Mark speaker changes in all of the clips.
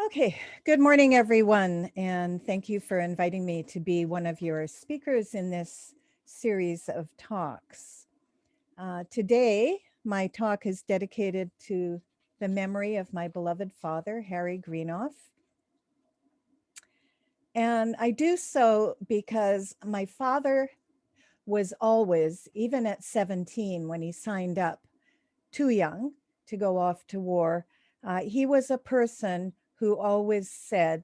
Speaker 1: Okay, good morning, everyone, and thank you for inviting me to be one of your speakers in this series of talks. Today, my talk is dedicated to the memory of my beloved father, Harry Greenhough. And I do so because my father was always, even at 17, when he signed up, too young to go off to war, he was a person who always said,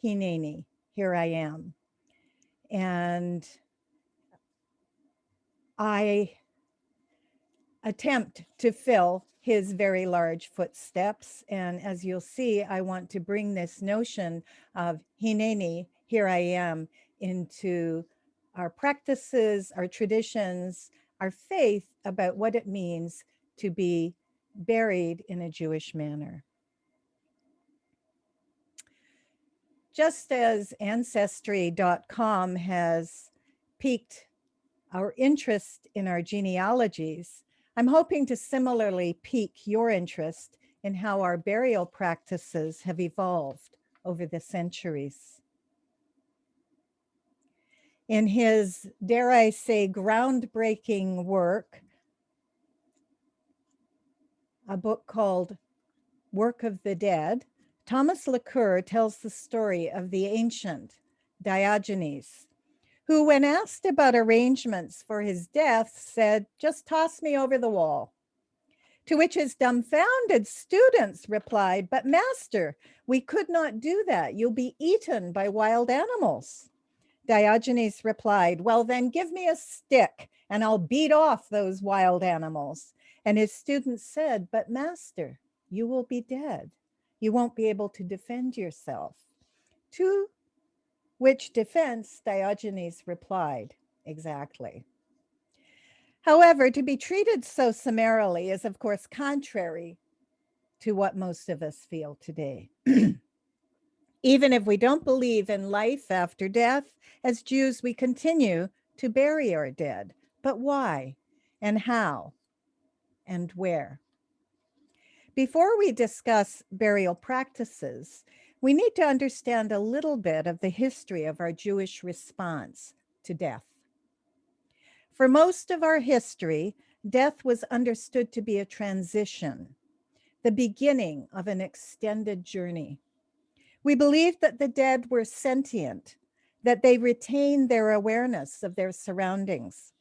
Speaker 1: Hineni, here I am. And I attempt to fill his very large footsteps. And as you'll see, I want to bring this notion of Hineni, here I am, into our practices, our traditions, our faith about what it means to be buried in a Jewish manner. Just as Ancestry.com has piqued our interest in our genealogies, I'm hoping to similarly pique your interest in how our burial practices have evolved over the centuries. In his, dare I say, groundbreaking work, a book called Work of the Dead, Thomas Lacour tells the story of the ancient Diogenes, who, when asked about arrangements for his death, said, "Just toss me over the wall." To which his dumbfounded students replied, "But master, we could not do that. You'll be eaten by wild animals." Diogenes replied, "Well, then give me a stick and I'll beat off those wild animals." And his students said, "But master, you will be dead. You won't be able to defend yourself." To which defense Diogenes replied, "Exactly." However, to be treated so summarily is, of course, contrary to what most of us feel today. Even if we don't believe in life after death, as Jews, we continue to bury our dead. But why and how and where? Before we discuss burial practices, we need to understand a little bit of the history of our Jewish response to death. For most of our history, death was understood to be a transition, the beginning of an extended journey. We believed that the dead were sentient, that they retained their awareness of their surroundings,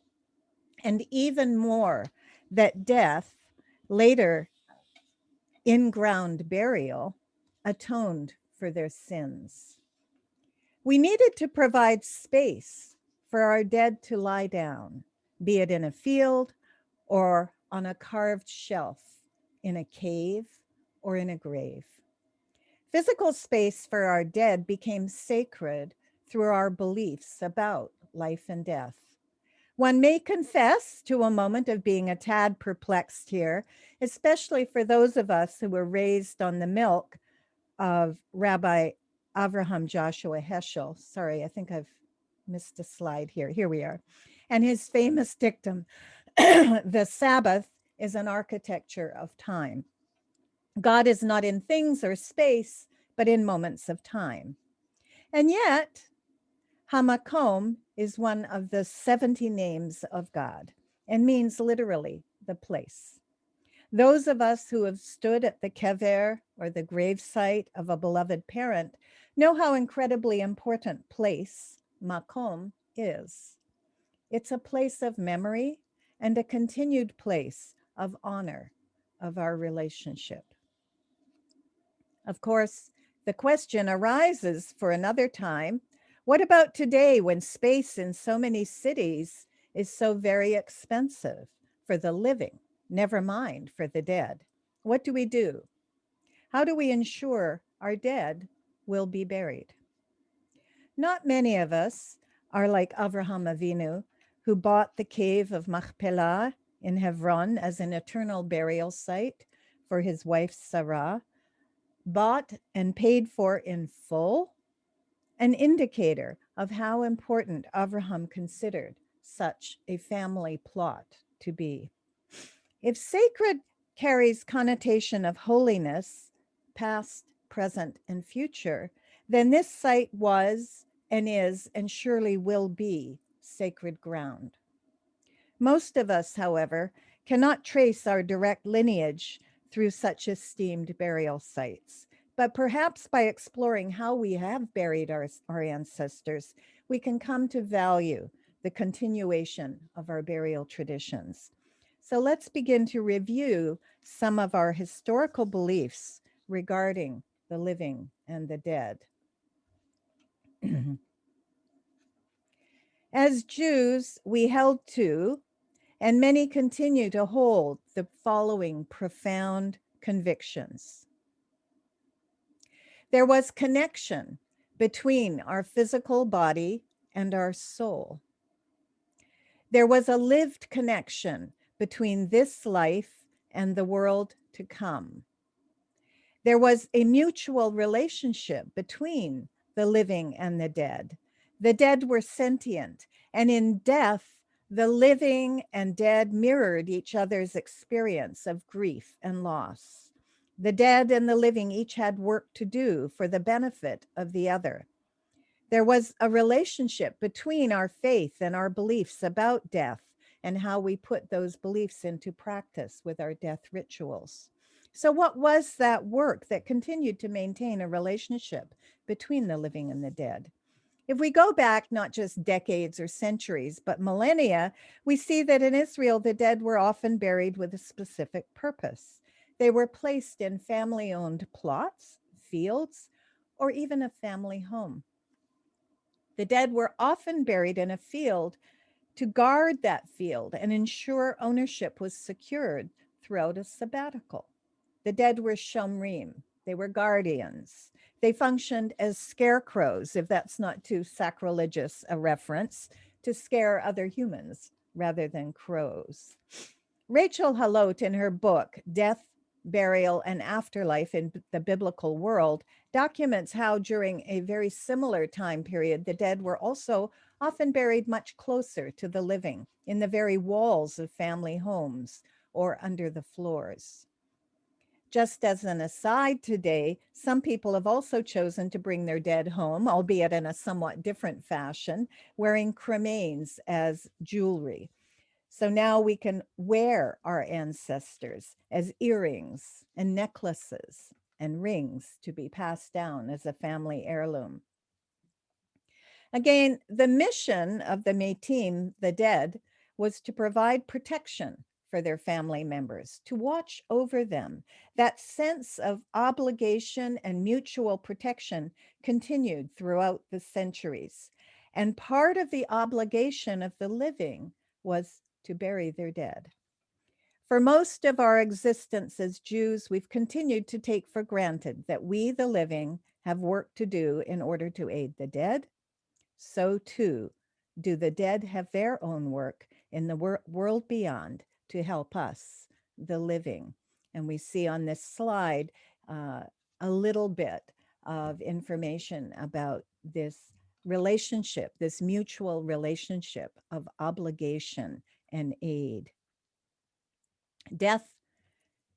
Speaker 1: and even more, that death, later in-ground burial, atoned for their sins. We needed to provide space for our dead to lie down, be it in a field or on a carved shelf, in a cave or in a grave. Physical space for our dead became sacred through our beliefs about life and death. One may confess to a moment of being a tad perplexed here, especially for those of us who were raised on the milk of Rabbi Avraham Joshua Heschel. Sorry, I think I've missed a slide here. Here we are. And his famous dictum, the Sabbath is an architecture of time. God is not in things or space, but in moments of time. And yet, Hamakom is one of the 70 names of God and means literally the place. Those of us who have stood at the kever, or the gravesite of a beloved parent, know how incredibly important place, makom, is. It's a place of memory and a continued place of honor of our relationship. Of course, the question arises for another time, what about today when space in so many cities is so very expensive for the living, never mind for the dead? What do we do? How do we ensure our dead will be buried? Not many of us are like Avraham Avinu, who bought the cave of Machpelah in Hebron as an eternal burial site for his wife Sarah, bought and paid for in full, an indicator of how important Avraham considered such a family plot to be. If sacred carries connotation of holiness, past, present, and future, then this site was and is and surely will be sacred ground. Most of us, however, cannot trace our direct lineage through such esteemed burial sites. But perhaps by exploring how we have buried our ancestors, we can come to value the continuation of our burial traditions. So let's begin to review some of our historical beliefs regarding the living and the dead. As Jews, we held to, and many continue to hold, the following profound convictions. There was connection between our physical body and our soul. There was a lived connection between this life and the world to come. There was a mutual relationship between the living and the dead. The dead were sentient, and in death, the living and dead mirrored each other's experience of grief and loss. The dead and the living each had work to do for the benefit of the other. There was a relationship between our faith and our beliefs about death and how we put those beliefs into practice with our death rituals. So, what was that work that continued to maintain a relationship between the living and the dead? If we go back not just decades or centuries, but millennia, we see that in Israel, the dead were often buried with a specific purpose. They were placed in family owned plots, fields, or even a family home. The dead were often buried in a field to guard that field and ensure ownership was secured throughout a sabbatical. The dead were shomrim, they were guardians. They functioned as scarecrows, if that's not too sacrilegious a reference, to scare other humans rather than crows. Rachel Halot, in her book, Death, Burial, and Afterlife in the Biblical World, documents how during a very similar time period, the dead were also often buried much closer to the living, in the very walls of family homes or under the floors. Just as an aside today, some people have also chosen to bring their dead home, albeit in a somewhat different fashion, wearing cremains as jewelry. So now we can wear our ancestors as earrings and necklaces and rings to be passed down as a family heirloom. Again, the mission of the Metim, the dead, was to provide protection for their family members, to watch over them. That sense of obligation and mutual protection continued throughout the centuries. And part of the obligation of the living was to bury their dead. For most of our existence as Jews, we've continued to take for granted that we, the living, have work to do in order to aid the dead. So too do the dead have their own work in the world beyond to help us, the living. And we see on this slide a little bit of information about this relationship, this mutual relationship of obligation and aid. Death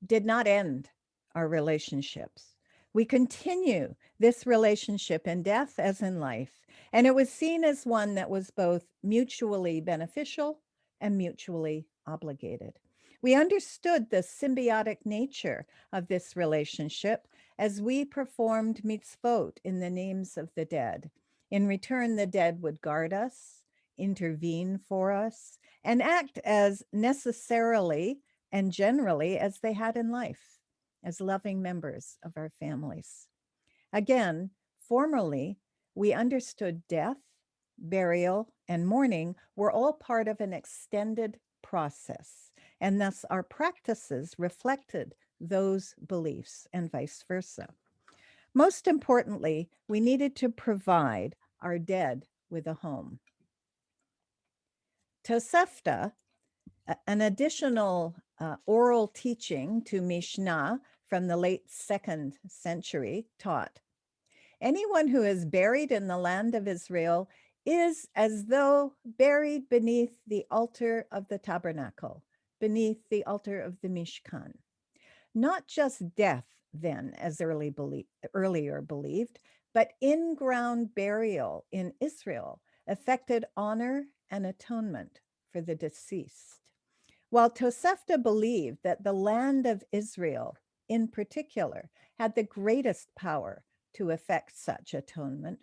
Speaker 1: did not end our relationships. We continue this relationship in death as in life, and it was seen as one that was both mutually beneficial and mutually obligated. We understood the symbiotic nature of this relationship as we performed mitzvot in the names of the dead. In return, the dead would guard us, intervene for us, and act as necessarily and generally as they had in life, as loving members of our families. Again, formerly, we understood death, burial, and mourning were all part of an extended process, and thus our practices reflected those beliefs and vice versa. Most importantly, we needed to provide our dead with a home. Tosefta, an additional oral teaching to Mishnah from the late 2nd century, taught, anyone who is buried in the land of Israel is as though buried beneath the altar of the tabernacle, beneath the altar of the Mishkan. Not just death, then, as earlier believed, but in ground burial in Israel affected honor and atonement for the deceased. While Tosefta believed that the land of Israel, in particular, had the greatest power to effect such atonement,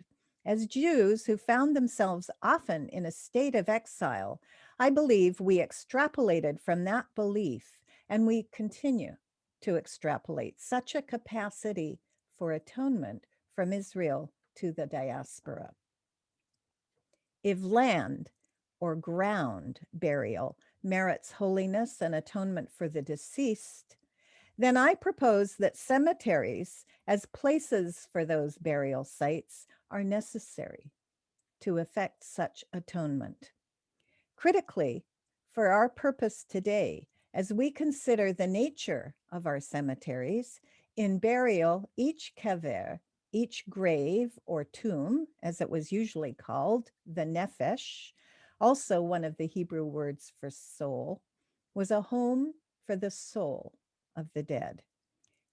Speaker 1: as Jews who found themselves often in a state of exile, I believe we extrapolated from that belief, and we continue to extrapolate such a capacity for atonement from Israel to the diaspora. If land or ground burial merits holiness and atonement for the deceased, then I propose that cemeteries as places for those burial sites are necessary to effect such atonement. Critically, for our purpose today, as we consider the nature of our cemeteries, in burial, each kever, each grave or tomb, as it was usually called, the nephesh, also one of the Hebrew words for soul, was a home for the soul of the dead.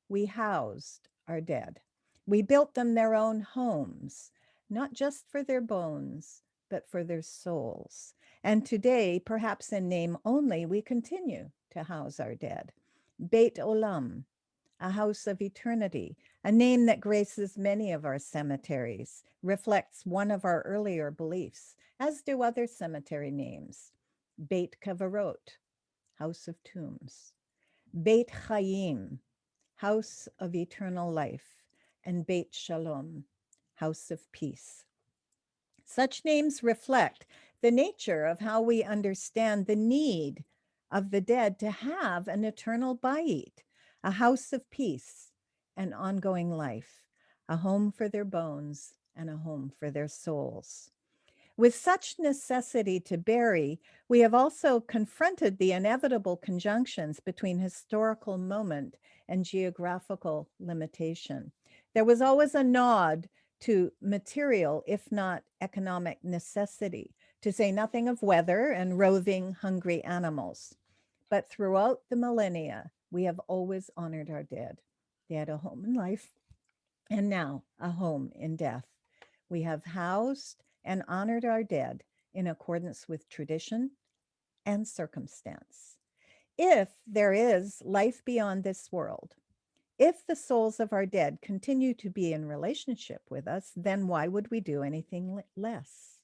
Speaker 1: We housed our dead. We built them their own homes, not just for their bones, but for their souls. And today, perhaps in name only, we continue to house our dead. Beit Olam, a house of eternity, a name that graces many of our cemeteries, reflects one of our earlier beliefs, as do other cemetery names. Beit Kavarot, house of tombs. Beit Chaim, house of eternal life, and Beit Shalom, house of peace. Such names reflect the nature of how we understand the need of the dead to have an eternal bayit, a house of peace, an ongoing life, a home for their bones and a home for their souls. With such necessity to bury, we have also confronted the inevitable conjunctions between historical moment and geographical limitation. There was always a nod to material, if not economic necessity, to say nothing of weather and roving, hungry animals. But throughout the millennia, we have always honored our dead. They had a home in life and now a home in death. We have housed and honored our dead in accordance with tradition and circumstance. If there is life beyond this world, if the souls of our dead continue to be in relationship with us, then why would we do anything less?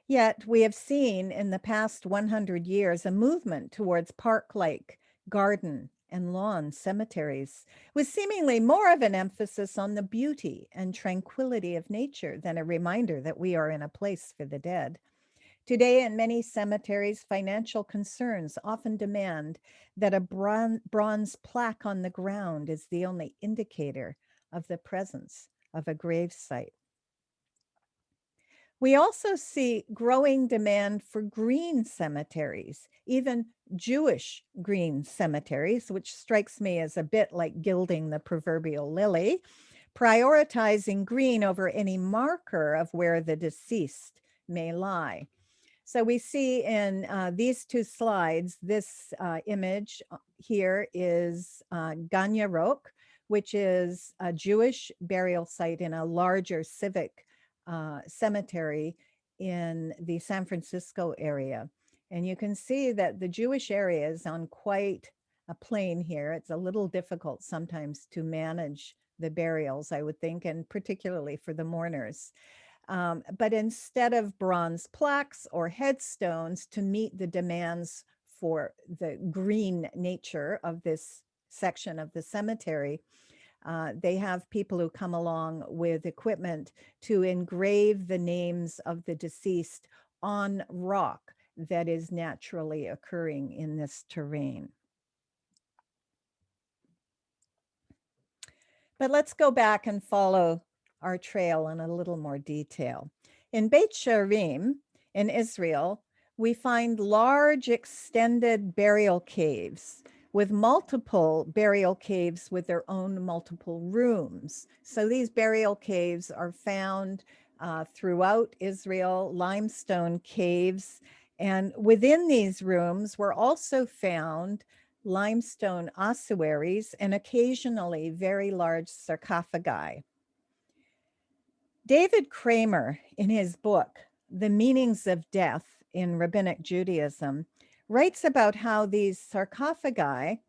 Speaker 1: Yet we have seen in the past 100 years a movement towards park-like, garden, and lawn cemeteries, with seemingly more of an emphasis on the beauty and tranquility of nature than a reminder that we are in a place for the dead. Today, in many cemeteries, financial concerns often demand that a bronze plaque on the ground is the only indicator of the presence of a grave site. We also see growing demand for green cemeteries, even Jewish green cemeteries, which strikes me as a bit like gilding the proverbial lily, prioritizing green over any marker of where the deceased may lie. So we see in these two slides, this image here is Gan Yarok, which is a Jewish burial site in a larger civic cemetery in the San Francisco area. And you can see that the Jewish area is on quite a plain here. It's a little difficult sometimes to manage the burials, I would think, and particularly for the mourners. But instead of bronze plaques or headstones to meet the demands for the green nature of this section of the cemetery, they have people who come along with equipment to engrave the names of the deceased on rock that is naturally occurring in this terrain. But let's go back and follow our trail in a little more detail. In Beit She'arim in Israel, we find large extended burial caves with multiple burial caves with their own multiple rooms. So these burial caves are found throughout Israel, limestone caves. And within these rooms were also found limestone ossuaries, and occasionally very large sarcophagi. David Kramer, in his book, The Meanings of Death in Rabbinic Judaism, writes about how these sarcophagi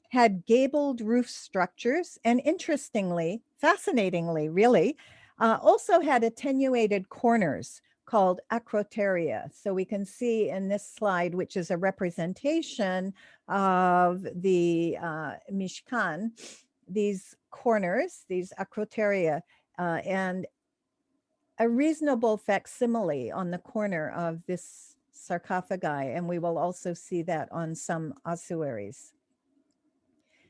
Speaker 1: had gabled roof structures and interestingly, fascinatingly, really, also had attenuated corners called acroteria. So we can see in this slide, which is a representation of the Mishkan, these corners, these acroteria, and a reasonable facsimile on the corner of this sarcophagi, and we will also see that on some ossuaries.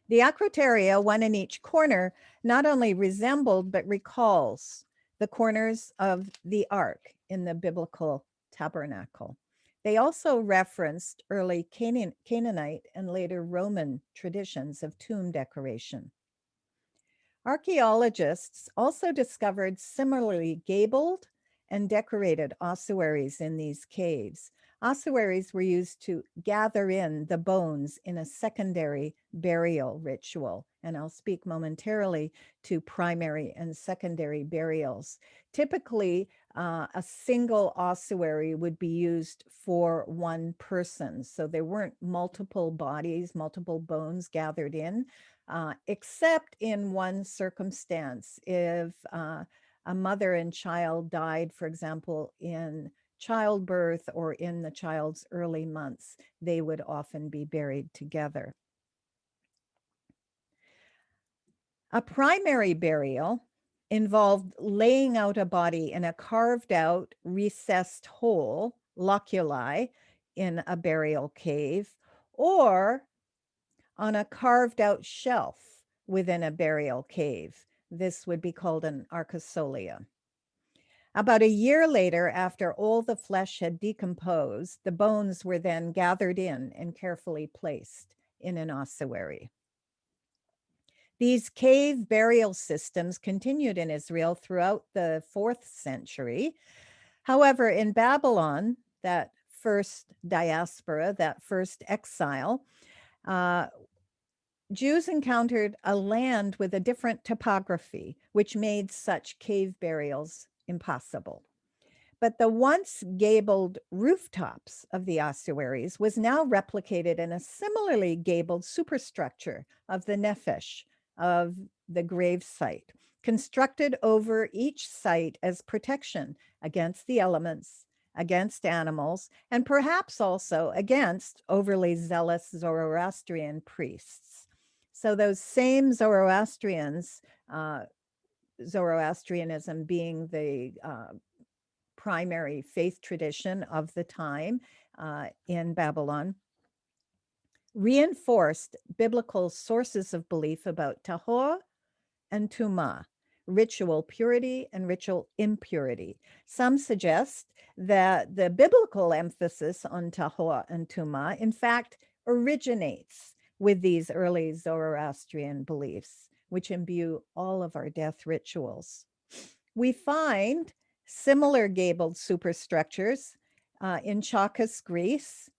Speaker 1: The acroteria, one in each corner, not only resembled but recalls the corners of the ark in the biblical tabernacle. They also referenced early Canaanite and later Roman traditions of tomb decoration. Archaeologists also discovered similarly gabled and decorated ossuaries in these caves. Ossuaries were used to gather in the bones in a secondary burial ritual, and I'll speak momentarily to primary and secondary burials. Typically, a single ossuary would be used for one person, so there weren't multiple bodies, multiple bones gathered in. Except in one circumstance, if a mother and child died, for example, in childbirth or in the child's early months, they would often be buried together. A primary burial involved laying out a body in a carved out, recessed hole, loculi, in a burial cave, or on a carved out shelf within a burial cave. This would be called an arcosolia. About a year later, after all the flesh had decomposed, the bones were then gathered in and carefully placed in an ossuary. These cave burial systems continued in Israel throughout the 4th century. However, in Babylon, that first diaspora, that first exile, Jews encountered a land with a different topography, which made such cave burials impossible. But the once gabled rooftops of the ossuaries was now replicated in a similarly gabled superstructure of the nephesh, of the grave site, constructed over each site as protection against the elements, against animals, and perhaps also against overly zealous Zoroastrian priests. So those same Zoroastrians, Zoroastrianism being the primary faith tradition of the time in Babylon, reinforced biblical sources of belief about tahor and tumah, ritual purity and ritual impurity. Some suggest that the biblical emphasis on tahor and tumah, in fact, originates with these early Zoroastrian beliefs, which imbue all of our death rituals. We find similar gabled superstructures in Chalkis, Greece.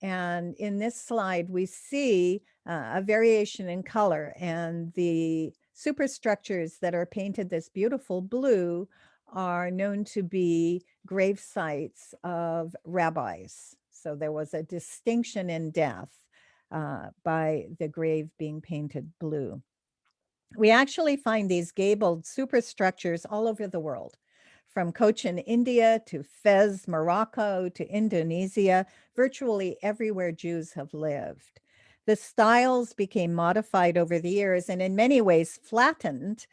Speaker 1: And in this slide, we see a variation in color, and the superstructures that are painted this beautiful blue are known to be grave sites of rabbis. So there was a distinction in death by the grave being painted blue. We actually find these gabled superstructures all over the world, from Cochin, India, to Fez, Morocco, to Indonesia, virtually everywhere Jews have lived. The styles became modified over the years and in many ways flattened,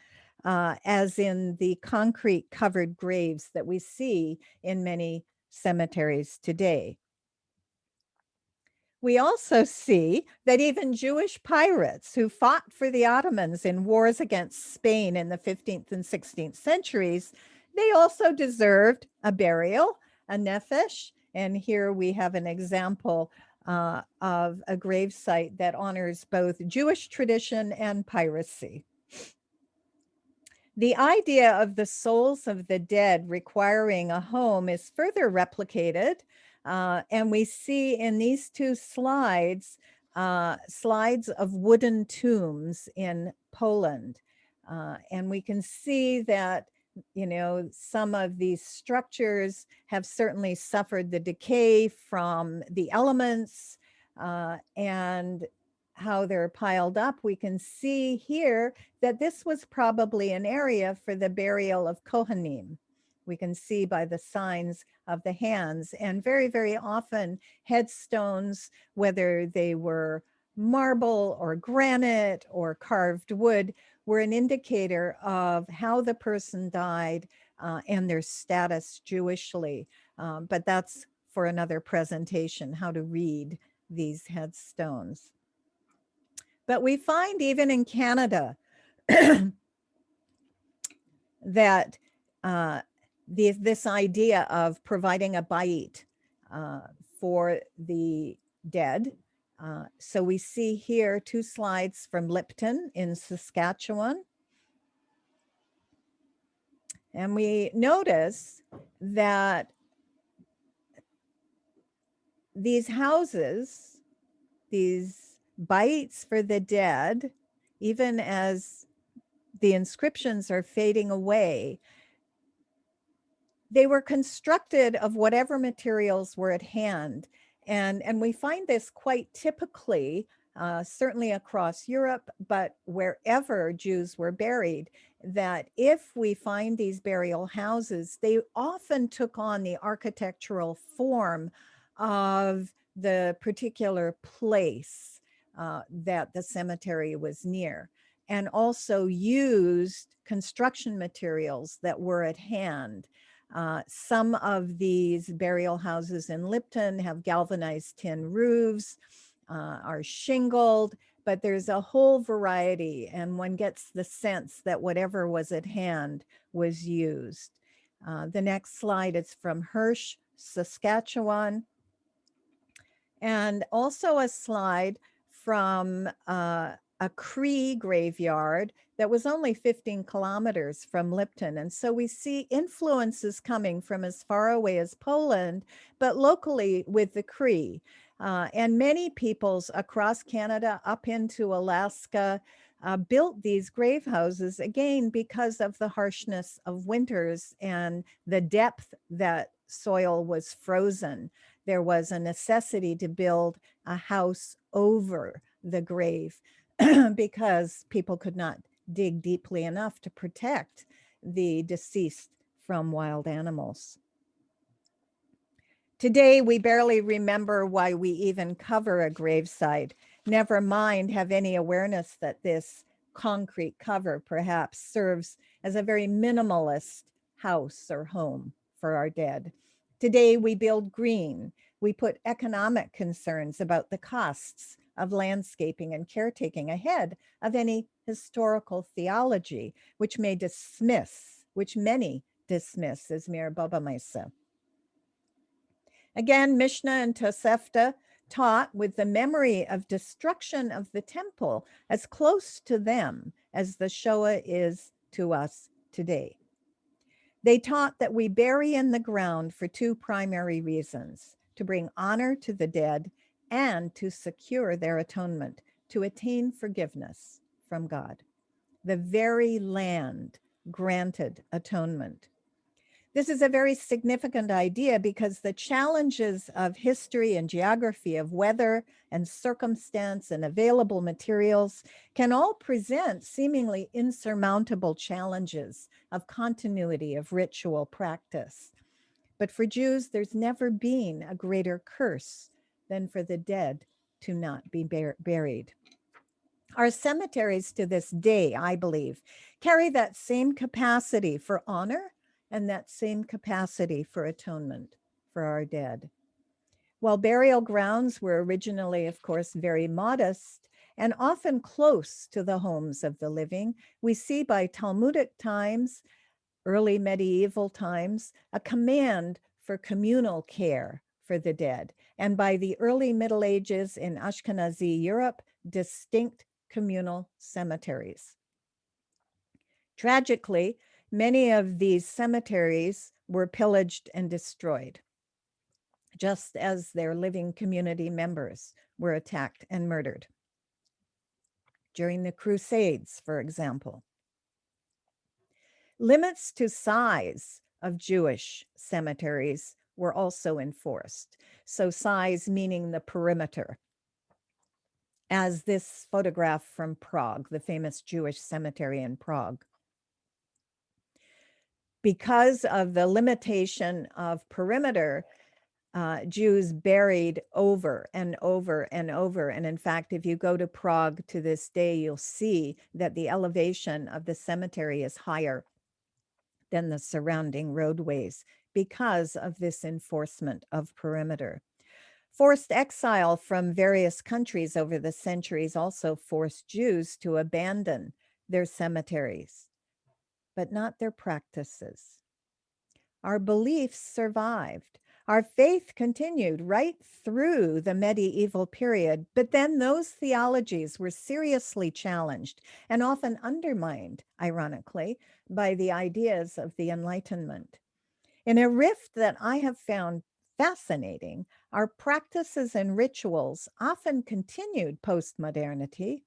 Speaker 1: as in the concrete covered graves that we see in many cemeteries today. We also see that even Jewish pirates who fought for the Ottomans in wars against Spain in the 15th and 16th centuries, they also deserved a burial, a nephesh. And here we have an example of a grave site that honors both Jewish tradition and piracy. The idea of the souls of the dead requiring a home is further replicated. And we see in these two slides slides of wooden tombs in Poland. And we can see that, some of these structures have certainly suffered the decay from the elements, and how they're piled up. We can see here that this was probably an area for the burial of Kohanim. We can see by the signs of the hands, and very, very often headstones, whether they were marble or granite or carved wood, were an indicator of how the person died, and their status Jewishly. But that's for another presentation, how to read these headstones. But we find even in Canada that this idea of providing a bait for the dead. So we see here 2 slides from Lipton in Saskatchewan. And we notice that these houses, these bites for the dead, even as the inscriptions are fading away, they were constructed of whatever materials were at hand. And we find this quite typically, certainly across Europe, but wherever Jews were buried, that if we find these burial houses, they often took on the architectural form of the particular place that the cemetery was near, and also used construction materials that were at hand. Some of these burial houses in Lipton have galvanized tin roofs, are shingled, but there's a whole variety, and one gets the sense that whatever was at hand was used. The next slide is from Hirsch, Saskatchewan, and also a slide from a Cree graveyard that was only 15 kilometers from Lipton. And so we see influences coming from as far away as Poland, but locally with the Cree. And many peoples across Canada up into Alaska built these grave houses, again, because of the harshness of winters and the depth that soil was frozen. There was a necessity to build a house over the grave because people could not dig deeply enough to protect the deceased from wild animals. Today, we barely remember why we even cover a gravesite, never mind have any awareness that this concrete cover perhaps serves as a very minimalist house or home for our dead. Today, we build green. We put economic concerns about the costs of landscaping and caretaking ahead of any historical theology, which many dismiss as mere babamaisa. Again, Mishnah and Tosefta taught with the memory of destruction of the temple as close to them as the Shoah is to us today. They taught that we bury in the ground for 2 primary reasons: to bring honor to the dead and to secure their atonement, to attain forgiveness from God. The very land granted atonement. This is a very significant idea because the challenges of history and geography, of weather and circumstance and available materials can all present seemingly insurmountable challenges of continuity of ritual practice. But for Jews, there's never been a greater curse than for the dead to not be buried. Our cemeteries to this day, I believe, carry that same capacity for honor and that same capacity for atonement for our dead. While burial grounds were originally, of course, very modest and often close to the homes of the living, we see by Talmudic times, early medieval times, a command for communal care for the dead. And by the early Middle Ages in Ashkenazi Europe, distinct communal cemeteries. Tragically, many of these cemeteries were pillaged and destroyed. just as their living community members were attacked and murdered. During the Crusades, for example. Limits to size of Jewish cemeteries were also enforced. So size meaning the perimeter. As this photograph from Prague, the famous Jewish cemetery in Prague. Because of the limitation of perimeter, Jews buried over and over and over. And in fact, if you go to Prague to this day, you'll see that the elevation of the cemetery is higher than the surrounding roadways because of this enforcement of perimeter. Forced exile from various countries over the centuries also forced Jews to abandon their cemeteries, but not their practices. Our beliefs survived. Our faith continued right through the medieval period, but then those theologies were seriously challenged and often undermined, ironically, by the ideas of the Enlightenment. In a rift that I have found fascinating, our practices and rituals often continued post-modernity,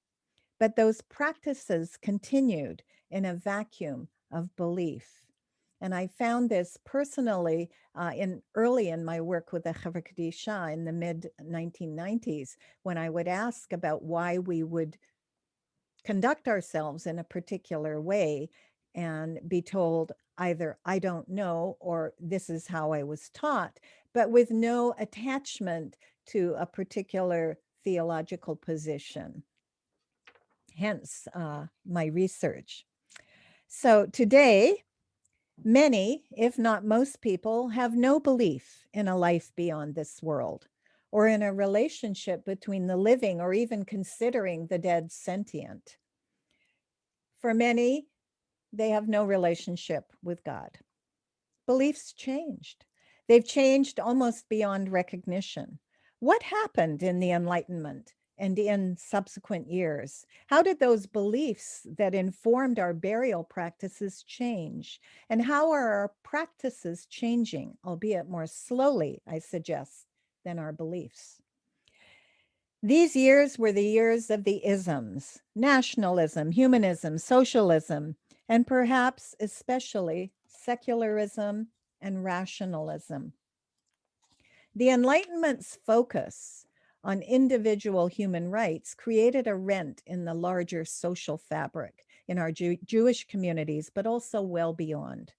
Speaker 1: but those practices continued in a vacuum of belief. And I found this personally early in my work with the Chevra Kadisha in the mid 1990s, when I would ask about why we would conduct ourselves in a particular way and be told either I don't know or this is how I was taught, but with no attachment to a particular theological position. Hence my research. So today, many, if not most people, have no belief in a life beyond this world or in a relationship between the living or even considering the dead sentient. For many, they have no relationship with God. Beliefs changed. They've changed almost beyond recognition. What happened in the Enlightenment and in subsequent years? How did those beliefs that informed our burial practices change? And how are our practices changing, albeit more slowly, I suggest, than our beliefs? These years were the years of the isms, nationalism, humanism, socialism, and perhaps especially secularism and rationalism. The Enlightenment's focus on individual human rights created a rent in the larger social fabric in our Jewish communities, but also well beyond.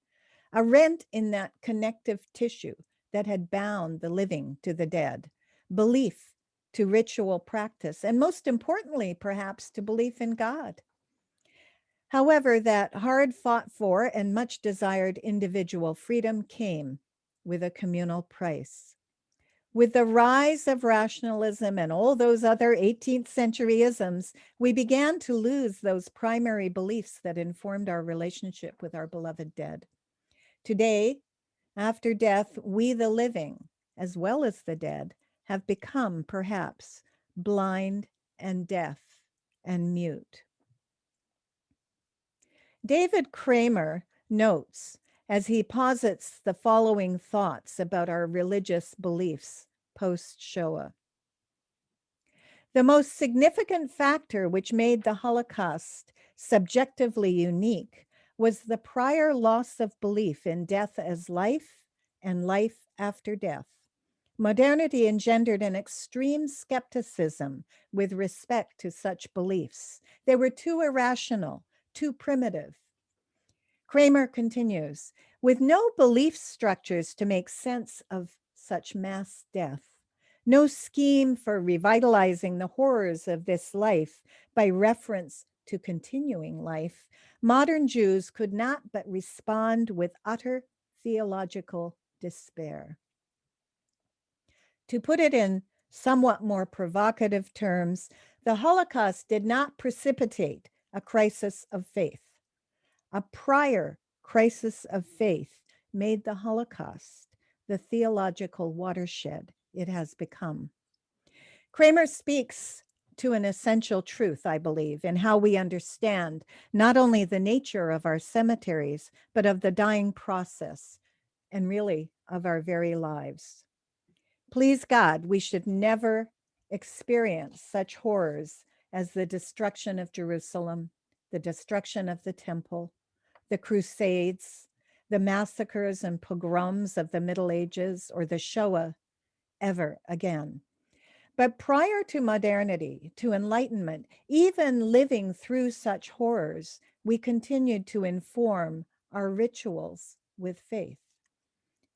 Speaker 1: A rent in that connective tissue that had bound the living to the dead, belief to ritual practice, and most importantly, perhaps to belief in God. However, that hard fought for and much desired individual freedom came with a communal price. With the rise of rationalism and all those other 18th century isms, we began to lose those primary beliefs that informed our relationship with our beloved dead. Today, after death, we the living, as well as the dead, have become perhaps blind and deaf and mute. David Kramer notes as he posits the following thoughts about our religious beliefs post-Shoah. The most significant factor which made the Holocaust subjectively unique was the prior loss of belief in death as life and life after death. Modernity engendered an extreme skepticism with respect to such beliefs. They were too irrational, too primitive. Kramer continues, with no belief structures to make sense of such mass death, no scheme for revitalizing the horrors of this life by reference to continuing life, modern Jews could not but respond with utter theological despair. To put it in somewhat more provocative terms, the Holocaust did not precipitate a crisis of faith. A prior crisis of faith made the Holocaust the theological watershed it has become. Kramer speaks to an essential truth, I believe, in how we understand not only the nature of our cemeteries, but of the dying process and really of our very lives. Please God, we should never experience such horrors as the destruction of Jerusalem, the destruction of the temple, the Crusades, the massacres and pogroms of the Middle Ages, or the Shoah ever again. But prior to modernity, to enlightenment, even living through such horrors, we continued to inform our rituals with faith.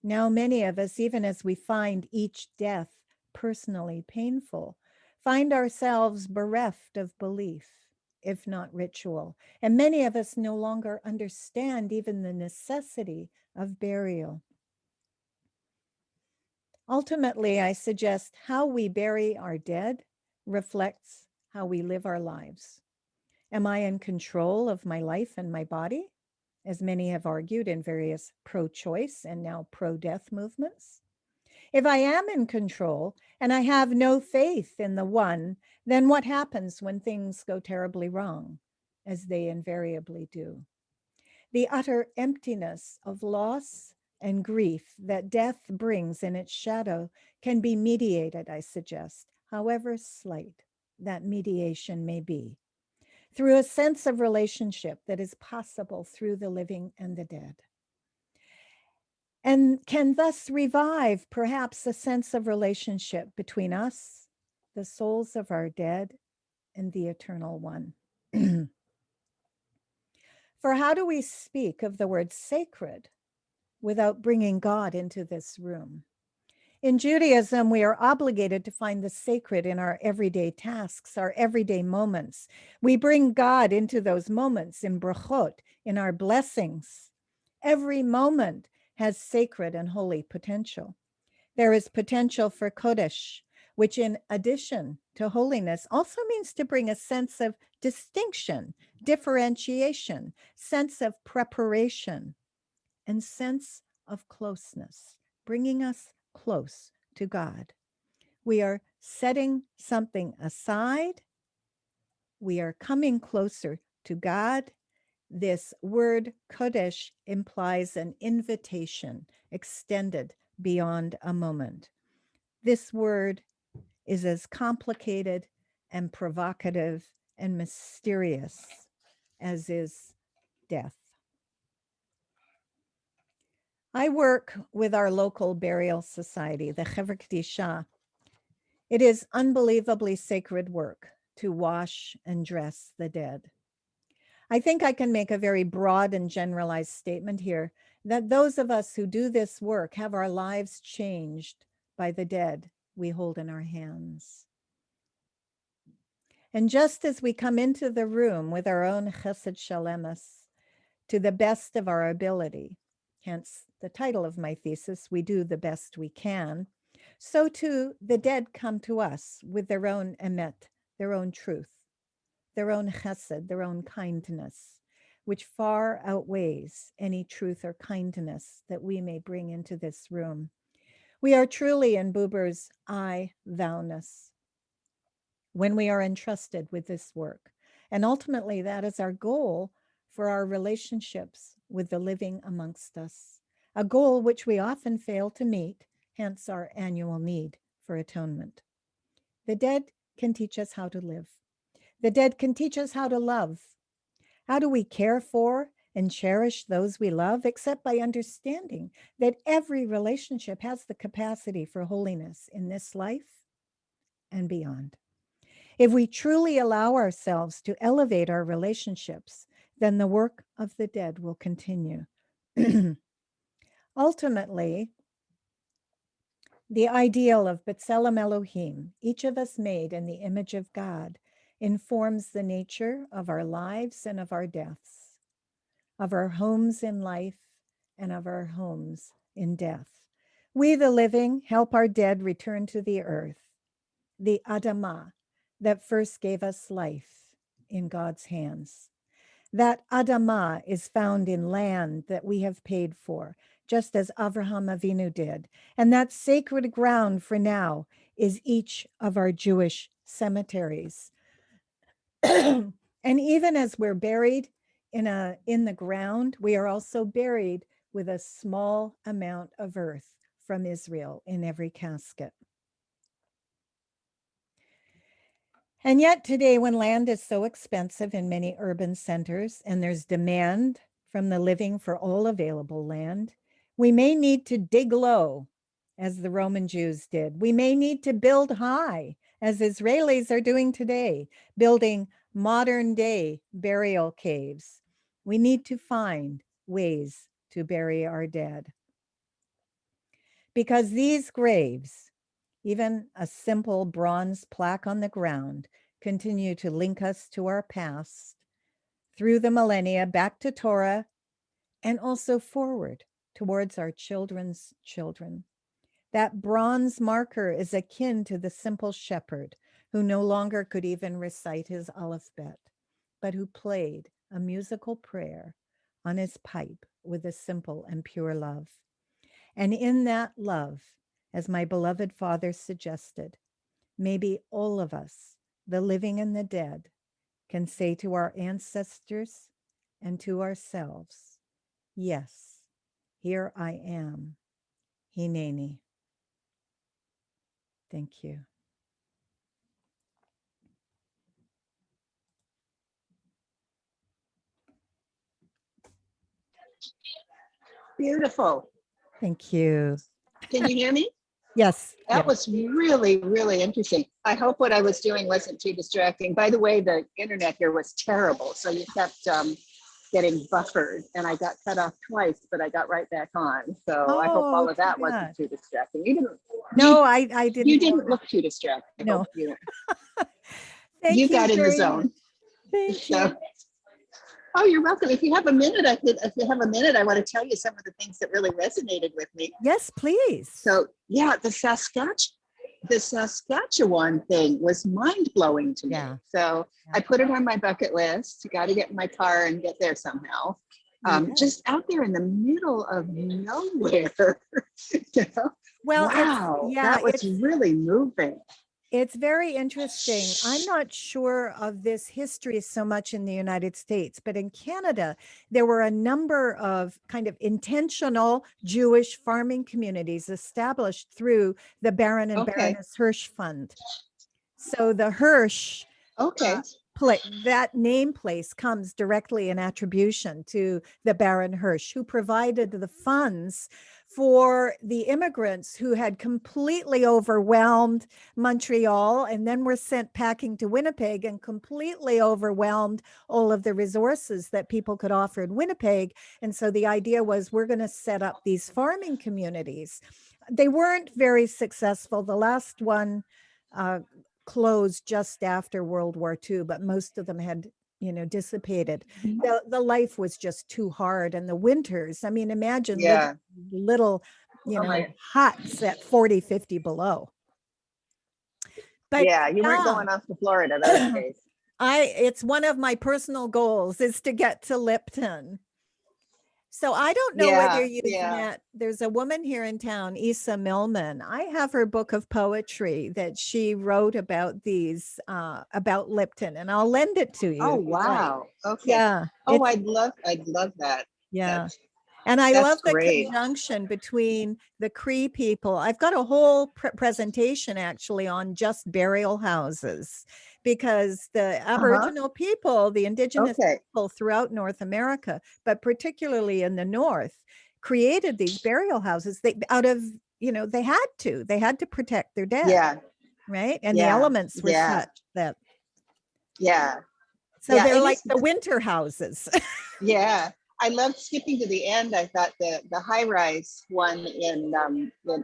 Speaker 1: Now, many of us, even as we find each death personally painful, find ourselves bereft of belief, if not ritual. And many of us no longer understand even the necessity of burial. Ultimately, I suggest how we bury our dead reflects how we live our lives. Am I in control of my life and my body, as many have argued in various pro-choice and now pro-death movements? If I am in control and I have no faith in the one, then what happens when things go terribly wrong, as they invariably do? The utter emptiness of loss and grief that death brings in its shadow can be mediated, I suggest, however slight that mediation may be, through a sense of relationship that is possible through the living and the dead, and can thus revive perhaps a sense of relationship between us, the souls of our dead, and the eternal one. For how do we speak of the word sacred without bringing God into this room? In Judaism, we are obligated to find the sacred in our everyday tasks, our everyday moments. We bring God into those moments in brachot, in our blessings. Every moment has sacred and holy potential. There is potential for kodesh, which in addition to holiness also means to bring a sense of distinction, differentiation, sense of preparation, and sense of closeness, bringing us close to God. We are setting something aside. We are coming closer to God. This word kodesh implies an invitation extended beyond a moment. This word is as complicated and provocative and mysterious as is death. I work with our local burial society, the Chevra Kadisha. It is unbelievably sacred work to wash and dress the dead. I think I can make a very broad and generalized statement here that those of us who do this work have our lives changed by the dead we hold in our hands. And just as we come into the room with our own chesed shalemus to the best of our ability, hence the title of my thesis, We Do the Best We Can, so too the dead come to us with their own emet, their own truth, their own chesed, their own kindness, which far outweighs any truth or kindness that we may bring into this room. We are truly in Buber's I thou-ness when we are entrusted with this work. And ultimately, that is our goal for our relationships with the living amongst us, a goal which we often fail to meet, hence our annual need for atonement. The dead can teach us how to live. The dead can teach us how to love. How do we care for and cherish those we love, except by understanding that every relationship has the capacity for holiness in this life and beyond? If we truly allow ourselves to elevate our relationships, then the work of the dead will continue. Ultimately, the ideal of B'Tselem Elohim, each of us made in the image of God, informs the nature of our lives and of our deaths, of our homes in life and of our homes in death. We, the living, help our dead return to the earth, the Adamah that first gave us life in God's hands. That Adamah is found in land that we have paid for, just as Avraham Avinu did. And that sacred ground for now is each of our Jewish cemeteries. And even as we're buried in the ground, we are also buried with a small amount of earth from Israel in every casket. And yet today, when land is so expensive in many urban centers and there's demand from the living for all available land, we may need to dig low, as the Roman Jews did. We may need to build high, as Israelis are doing today, building modern day burial caves. We need to find ways to bury our dead. Because these graves, even a simple bronze plaque on the ground, continue to link us to our past through the millennia, back to Torah, and also forward towards our children's children. That bronze marker is akin to the simple shepherd who no longer could even recite his alphabet, but who played a musical prayer on his pipe with a simple and pure love. And in that love, as my beloved father suggested, maybe all of us, the living and the dead, can say to our ancestors and to ourselves, yes, here I am, Hineni. Thank you.
Speaker 2: Beautiful.
Speaker 1: Thank you.
Speaker 2: Can you hear me?
Speaker 1: Yes.
Speaker 2: That was really, really interesting. I hope what I was doing wasn't too distracting. By the way, the internet here was terrible. So you kept getting buffered and I got cut off twice, but I got right back on. So I hope all of that wasn't too distracting. You didn't.
Speaker 1: No, I didn't.
Speaker 2: You didn't look too distracted.
Speaker 1: No.
Speaker 2: Thank you got in the zone.
Speaker 1: Thank you.
Speaker 2: Oh, you're welcome. If you have a minute, I want to tell you some of the things that really resonated with me.
Speaker 1: Yes, please.
Speaker 2: So yeah, the Saskatchewan thing was mind-blowing to me.
Speaker 1: Yeah.
Speaker 2: So I put it on my bucket list. Got to get in my car and get there somehow. Just out there in the middle of nowhere. You know?
Speaker 1: Well,
Speaker 2: wow, that was really moving.
Speaker 1: It's very interesting. I'm not sure of this history so much in the United States, but in Canada, there were a number of kind of intentional Jewish farming communities established through the Baron and Baroness Hirsch Fund. So the Hirsch, that name place comes directly in attribution to the Baron Hirsch, who provided the funds for the immigrants who had completely overwhelmed Montreal and then were sent packing to Winnipeg and completely overwhelmed all of the resources that people could offer in Winnipeg. And so the idea was, we're going to set up these farming communities. They weren't very successful. The last one closed just after World War II, but most of them had dissipated. The life was just too hard, and the winters, I mean, imagine little huts at 40, 50 below. But
Speaker 2: you weren't going off to Florida those days.
Speaker 1: It's one of my personal goals is to get to Lipton. So I don't know whether you've met, there's a woman here in town, Isa Millman. I have her book of poetry that she wrote about about Lipton, and I'll lend it to you.
Speaker 2: Oh, wow. Okay.
Speaker 1: Yeah.
Speaker 2: Oh, I'd love that.
Speaker 1: Yeah. And I love the conjunction between the Cree people. I've got a whole presentation actually on just burial houses, because the Aboriginal people, the indigenous people throughout North America, but particularly in the North, created these burial houses. They had to protect their dead.
Speaker 2: Yeah.
Speaker 1: Right. And the elements were such that.
Speaker 2: Yeah.
Speaker 1: So they're like the winter houses.
Speaker 2: Yeah. I loved skipping to the end. I thought the high-rise one in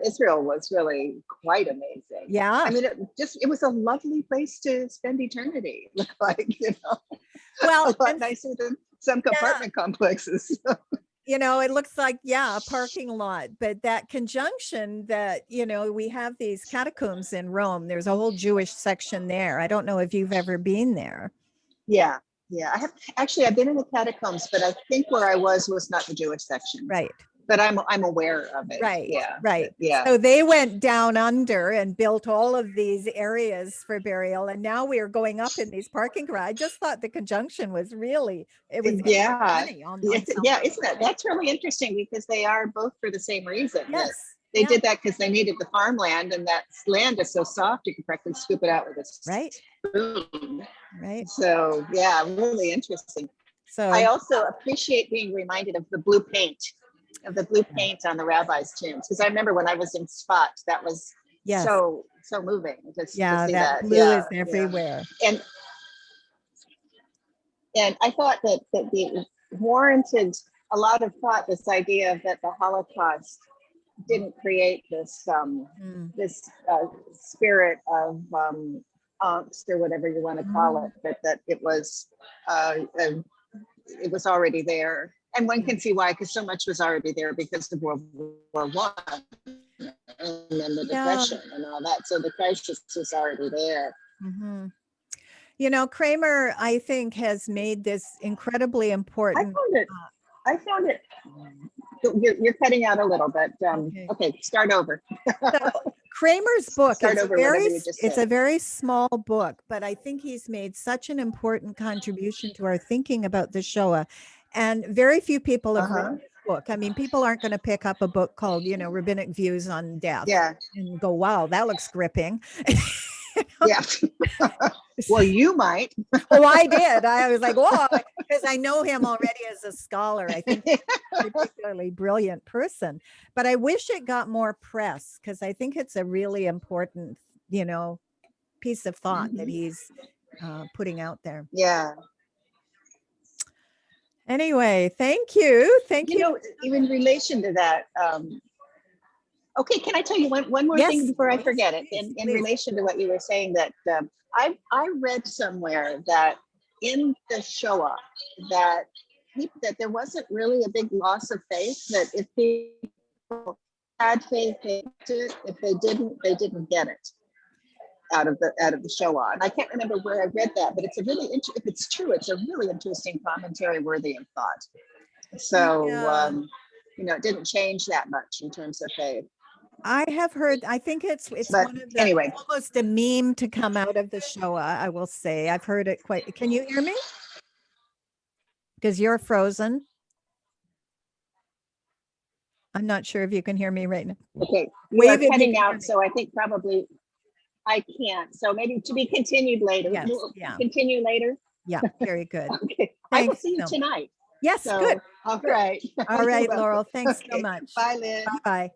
Speaker 2: Israel was really quite amazing.
Speaker 1: Yeah.
Speaker 2: I mean, it was a lovely place to spend eternity. Like,
Speaker 1: well,
Speaker 2: a lot nicer than some apartment complexes.
Speaker 1: It looks like, a parking lot, but that conjunction that, we have these catacombs in Rome. There's a whole Jewish section there. I don't know if you've ever been there.
Speaker 2: Yeah. Yeah, I've been in the catacombs, but I think where I was not the Jewish section.
Speaker 1: Right.
Speaker 2: But I'm aware of it.
Speaker 1: Right.
Speaker 2: Yeah.
Speaker 1: Right.
Speaker 2: Yeah.
Speaker 1: So they went down under and built all of these areas for burial, and now we are going up in these parking garages. I just thought the conjunction was funny on
Speaker 2: isn't that? That's really interesting, because they are both for the same reason.
Speaker 1: Yes.
Speaker 2: They did that because they needed the farmland, and that land is so soft you can practically scoop it out with a spoon.
Speaker 1: Right.
Speaker 2: So yeah, really interesting.
Speaker 1: So
Speaker 2: I also appreciate being reminded of the blue paint, on the rabbis' tombs, because I remember when I was in Spot, that was so moving to see that.
Speaker 1: Blue is everywhere.
Speaker 2: And I thought that the warranted a lot of thought, this idea that the Holocaust didn't create this spirit of angst, or whatever you want to call it, but that it was already there. And one can see why, because so much was already there because of World War I and then the Depression and all that. So the crisis was already there.
Speaker 1: Mm-hmm. You know, Kramer, I think, has made this incredibly important.
Speaker 2: I found it. You're cutting out a little bit. Okay, start over.
Speaker 1: So Kramer's book is a very small book, but I think he's made such an important contribution to our thinking about the Shoah. And very few people have read this book. I mean, people aren't going to pick up a book called, Rabbinic Views on Death and go, wow, that looks gripping.
Speaker 2: Yeah. Well, you might.
Speaker 1: Oh, I did. I was like, whoa, because I know him already as a scholar. I think he's a particularly brilliant person, but I wish it got more press, because I think it's a really important, piece of thought that he's putting out there.
Speaker 2: Yeah.
Speaker 1: Anyway, thank you.
Speaker 2: In relation to that, okay, can I tell you one more thing before I forget it? In relation to what you were saying, that I read somewhere that in the Shoah that there wasn't really a big loss of faith, that if people had faith, they did it. If they didn't get it out of the Shoah. And I can't remember where I read that, but it's a really if it's true, it's a really interesting commentary worthy of thought. So it didn't change that much in terms of faith.
Speaker 1: I have heard, I think it's one of the almost a meme to come out of the Shoah, I will say. I've heard it quite. Can you hear me? Because you're frozen. I'm not sure if you can hear me right now.
Speaker 2: Okay, you are cutting out, so I think probably I can't. So maybe to be continued later.
Speaker 1: Yes,
Speaker 2: Continue later.
Speaker 1: Yeah, very good.
Speaker 2: Okay, I will see you tonight.
Speaker 1: Yes, good.
Speaker 2: All right.
Speaker 1: All right, Laurel. Thanks so much.
Speaker 2: Bye, Lynn.
Speaker 1: Bye.